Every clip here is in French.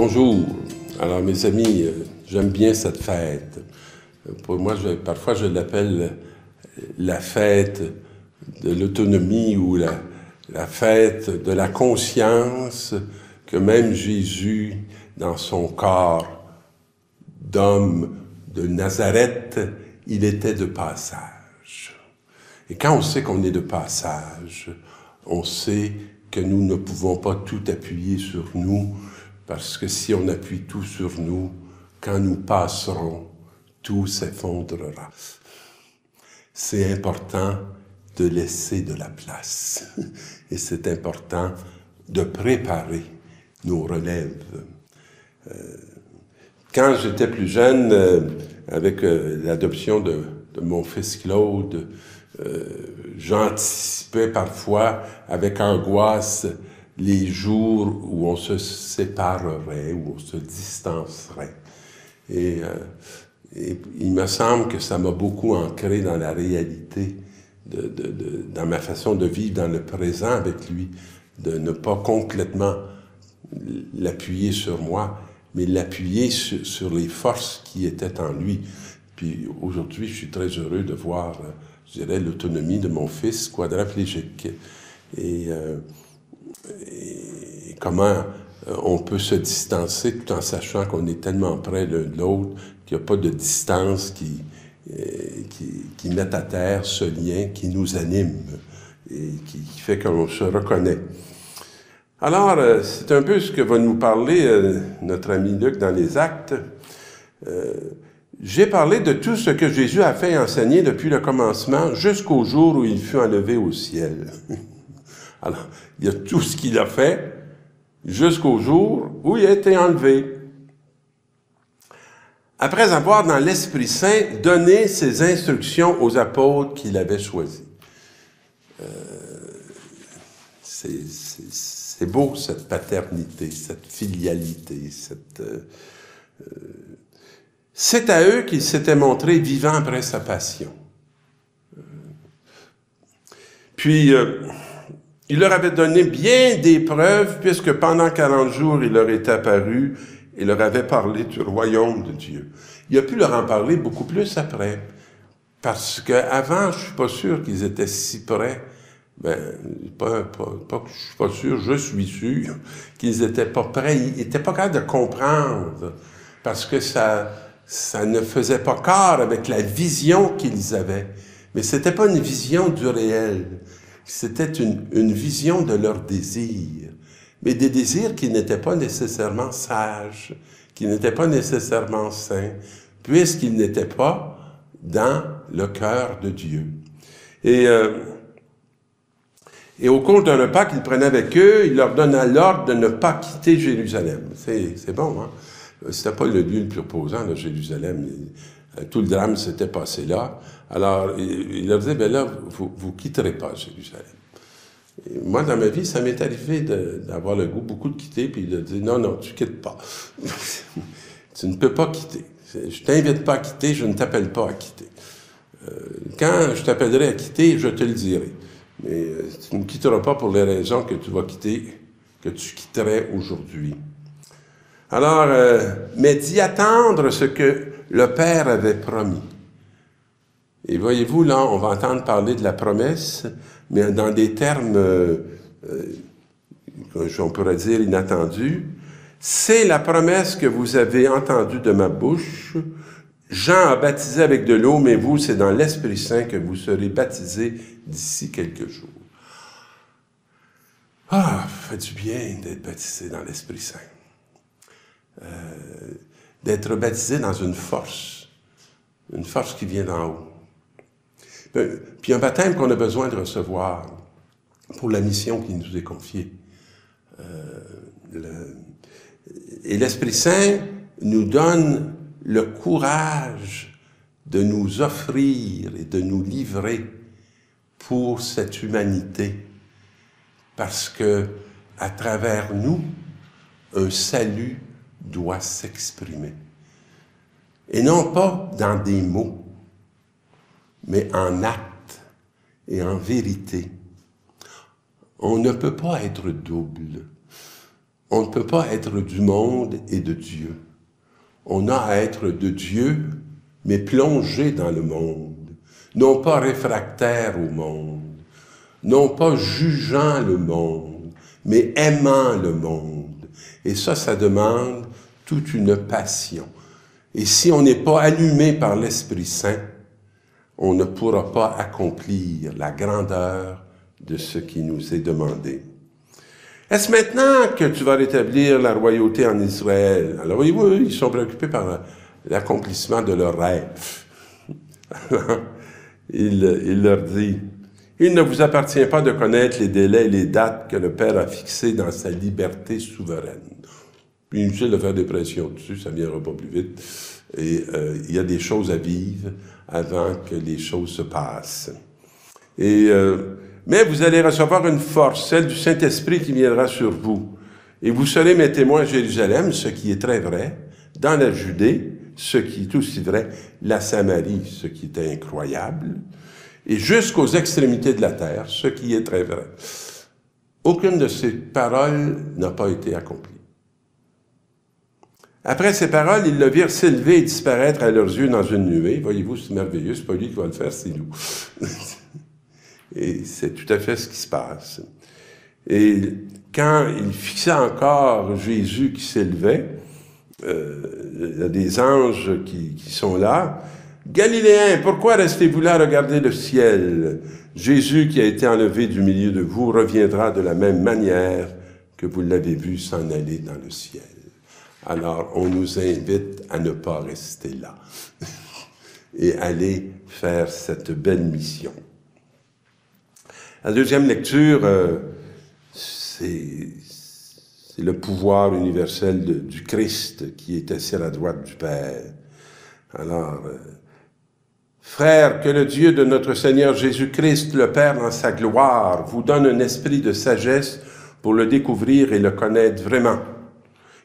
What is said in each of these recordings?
Bonjour. Alors, mes amis, j'aime bien cette fête. Pour moi, parfois, je l'appelle la fête de l'autonomie ou la fête de la conscience que même Jésus, dans son corps d'homme de Nazareth, il était de passage. Et quand on sait qu'on est de passage, on sait que nous ne pouvons pas tout appuyer sur nous, parce que si on appuie tout sur nous, quand nous passerons, tout s'effondrera. C'est important de laisser de la place. Et c'est important de préparer nos relèves. Quand j'étais plus jeune, avec l'adoption de mon fils Claude, j'anticipais parfois avec angoisse les jours où on se séparerait, où on se distancerait. Et il me semble que ça m'a beaucoup ancré dans la réalité, dans ma façon de vivre dans le présent avec lui, de ne pas complètement l'appuyer sur moi, mais l'appuyer sur les forces qui étaient en lui. Puis aujourd'hui, je suis très heureux de voir, je dirais, l'autonomie de mon fils quadraplégique. Et comment on peut se distancer tout en sachant qu'on est tellement près l'un de l'autre qu'il n'y a pas de distance qui mette à terre ce lien qui nous anime et qui fait qu'on se reconnaît. Alors, c'est un peu ce que va nous parler notre ami Luc dans les Actes. J'ai parlé de tout ce que Jésus a fait et enseigné depuis le commencement jusqu'au jour où il fut enlevé au ciel. Alors, il y a tout ce qu'il a fait jusqu'au jour où il a été enlevé. Après avoir, dans l'Esprit Saint, donné ses instructions aux apôtres qu'il avait choisis. C'est beau, cette paternité, cette filialité, c'est à eux qu'il s'était montré vivant après sa passion. Puis, il leur avait donné bien des preuves, puisque pendant 40 jours, il leur était apparu et leur avait parlé du royaume de Dieu. Il a pu leur en parler beaucoup plus après, parce qu'avant, je suis pas sûr qu'ils étaient si près. Pas que je suis pas sûr, je suis sûr qu'ils étaient pas prêts. Ils n'étaient pas capables de comprendre, parce que ça ne faisait pas corps avec la vision qu'ils avaient. Mais c'était pas une vision du réel. C'était une vision de leurs désirs, mais des désirs qui n'étaient pas nécessairement sages, qui n'étaient pas nécessairement saints, puisqu'ils n'étaient pas dans le cœur de Dieu. Et au cours d'un repas qu'ils prenaient avec eux, il leur donna l'ordre de ne pas quitter Jérusalem. C'est bon, hein? C'était pas le lieu le plus reposant de Jérusalem. Tout le drame s'était passé là. Alors, il leur disait, là, vous quitterez pas Jérusalem. Et moi, dans ma vie, ça m'est arrivé d'avoir le goût beaucoup de quitter, puis de dire, non, tu quittes pas. Tu ne peux pas quitter. Je t'invite pas à quitter, je ne t'appelle pas à quitter. Quand je t'appellerai à quitter, je te le dirai. Mais tu ne quitteras pas pour les raisons que tu vas quitter, que tu quitterais aujourd'hui. Alors, mais d'y attendre ce que le Père avait promis. Et voyez-vous, là, on va entendre parler de la promesse, mais dans des termes, on pourrait dire inattendus. C'est la promesse que vous avez entendue de ma bouche. Jean a baptisé avec de l'eau, mais vous, c'est dans l'Esprit Saint que vous serez baptisés d'ici quelques jours. Ah, ça fait du bien d'être baptisé dans l'Esprit Saint. D'être baptisé dans une force qui vient d'en haut. Puis un baptême qu'on a besoin de recevoir pour la mission qui nous est confiée. Et l'Esprit Saint nous donne le courage de nous offrir et de nous livrer pour cette humanité, parce que à travers nous, un salut doit s'exprimer. Et non pas dans des mots, mais en actes et en vérité. On ne peut pas être double. On ne peut pas être du monde et de Dieu. On a à être de Dieu, mais plongé dans le monde, non pas réfractaire au monde, non pas jugeant le monde, mais aimant le monde. Et ça demande toute une passion. Et si on n'est pas allumé par l'Esprit Saint, on ne pourra pas accomplir la grandeur de ce qui nous est demandé. Est-ce maintenant que tu vas rétablir la royauté en Israël? Alors oui, ils sont préoccupés par l'accomplissement de leur rêve. Il leur dit, « Il ne vous appartient pas de connaître les délais et les dates que le Père a fixés dans sa liberté souveraine. » Puis inutile de faire des pressions dessus, ça ne viendra pas plus vite. Et il y a des choses à vivre avant que les choses se passent. Mais vous allez recevoir une force, celle du Saint-Esprit qui viendra sur vous. Et vous serez mes témoins à Jérusalem, ce qui est très vrai, dans la Judée, ce qui est aussi vrai, la Samarie, ce qui est incroyable, et jusqu'aux extrémités de la terre, ce qui est très vrai. Aucune de ces paroles n'a pas été accomplie. Après ces paroles, ils le virent s'élever et disparaître à leurs yeux dans une nuée. Voyez-vous, c'est merveilleux, c'est pas lui qui va le faire, c'est nous. Et c'est tout à fait ce qui se passe. Et quand il fixait encore Jésus qui s'élevait, il y a des anges qui sont là. « Galiléens, pourquoi restez-vous là à regarder le ciel? Jésus qui a été enlevé du milieu de vous reviendra de la même manière que vous l'avez vu s'en aller dans le ciel. » Alors, on nous invite à ne pas rester là et aller faire cette belle mission. La deuxième lecture, c'est le pouvoir universel du Christ qui est assis à la droite du Père. Alors, frères, que le Dieu de notre Seigneur Jésus-Christ, le Père dans sa gloire, vous donne un esprit de sagesse pour le découvrir et le connaître vraiment.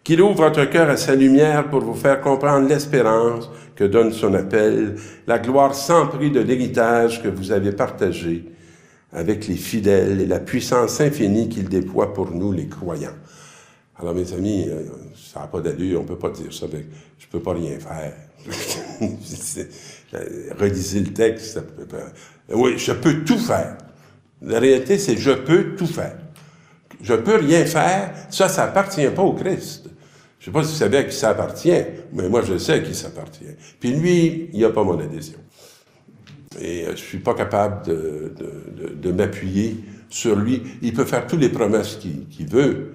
Qu'il ouvre votre cœur à sa lumière pour vous faire comprendre l'espérance que donne son appel, la gloire sans prix de l'héritage que vous avez partagé avec les fidèles et la puissance infinie qu'il déploie pour nous, les croyants. Alors, mes amis, ça n'a pas d'allure, on ne peut pas dire ça, mais je ne peux pas rien faire. Relisez le texte. Oui, je peux tout faire. La réalité, c'est je peux tout faire. Je peux rien faire, ça appartient pas au Christ. Je ne sais pas si vous savez à qui ça appartient, mais moi, je sais à qui ça appartient. Puis lui, il n'a pas mon adhésion. Et je ne suis pas capable de m'appuyer sur lui. Il peut faire toutes les promesses qu'il veut,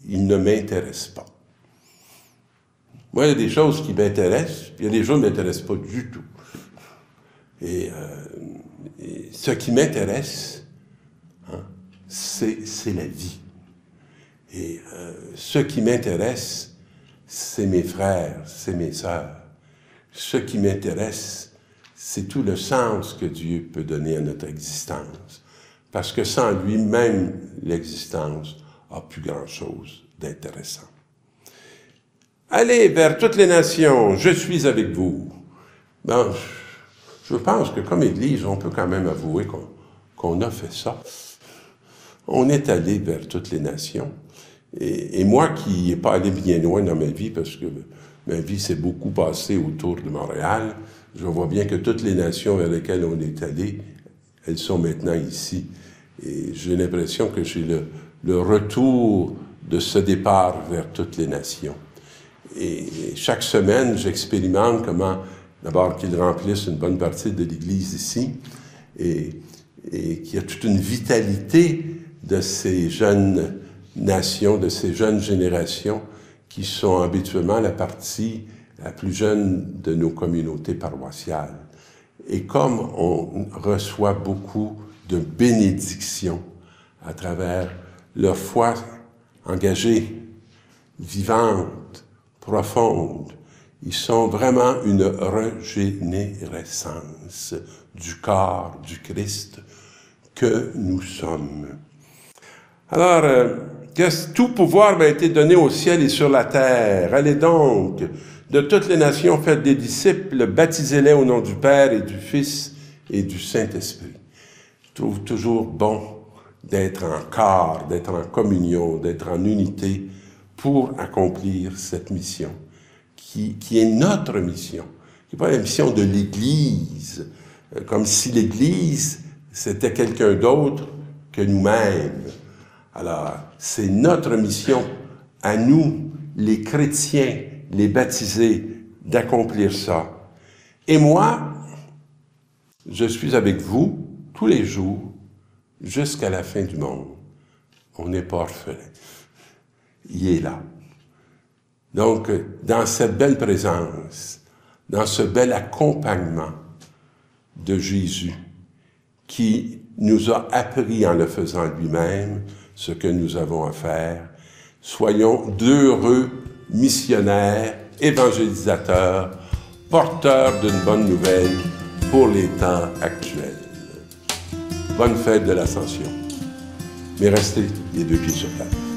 il ne m'intéresse pas. Moi, il y a des choses qui m'intéressent, puis il y a des choses qui ne m'intéressent pas du tout. Et ce qui m'intéresse, hein, c'est la vie. Et ce qui m'intéresse, c'est mes frères, c'est mes sœurs. Ce qui m'intéresse, c'est tout le sens que Dieu peut donner à notre existence. Parce que sans lui, même l'existence a plus grand-chose d'intéressant. Allez vers toutes les nations, je suis avec vous. Bon, je pense que comme Église, on peut quand même avouer qu'on a fait ça. On est allé vers toutes les nations. Et moi qui n'ai pas allé bien loin dans ma vie, parce que ma vie s'est beaucoup passée autour de Montréal, je vois bien que toutes les nations vers lesquelles on est allé, elles sont maintenant ici. Et j'ai l'impression que j'ai le retour de ce départ vers toutes les nations. Et chaque semaine, j'expérimente comment, d'abord, qu'ils remplissent une bonne partie de l'Église ici, et qu'il y a toute une vitalité de ces jeunes nations, de ces jeunes générations qui sont habituellement la partie la plus jeune de nos communautés paroissiales. Et comme on reçoit beaucoup de bénédictions à travers leur foi engagée, vivante, profonde, ils sont vraiment une régénérescence du corps du Christ que nous sommes. Alors, tout pouvoir m'a été donné au ciel et sur la terre. Allez donc, de toutes les nations, faites des disciples, baptisez-les au nom du Père et du Fils et du Saint-Esprit. Je trouve toujours bon d'être en corps, d'être en communion, d'être en unité pour accomplir cette mission, qui est notre mission, qui n'est pas la mission de l'Église, comme si l'Église, c'était quelqu'un d'autre que nous-mêmes. Alors, c'est notre mission à nous, les chrétiens, les baptisés, d'accomplir ça. Et moi, je suis avec vous tous les jours jusqu'à la fin du monde. On n'est pas orphelin. Il est là. Donc, dans cette belle présence, dans ce bel accompagnement de Jésus, qui nous a appris en le faisant lui-même ce que nous avons à faire, soyons d'heureux missionnaires, évangélisateurs, porteurs d'une bonne nouvelle pour les temps actuels. Bonne fête de l'Ascension. Mais restez les deux pieds sur terre.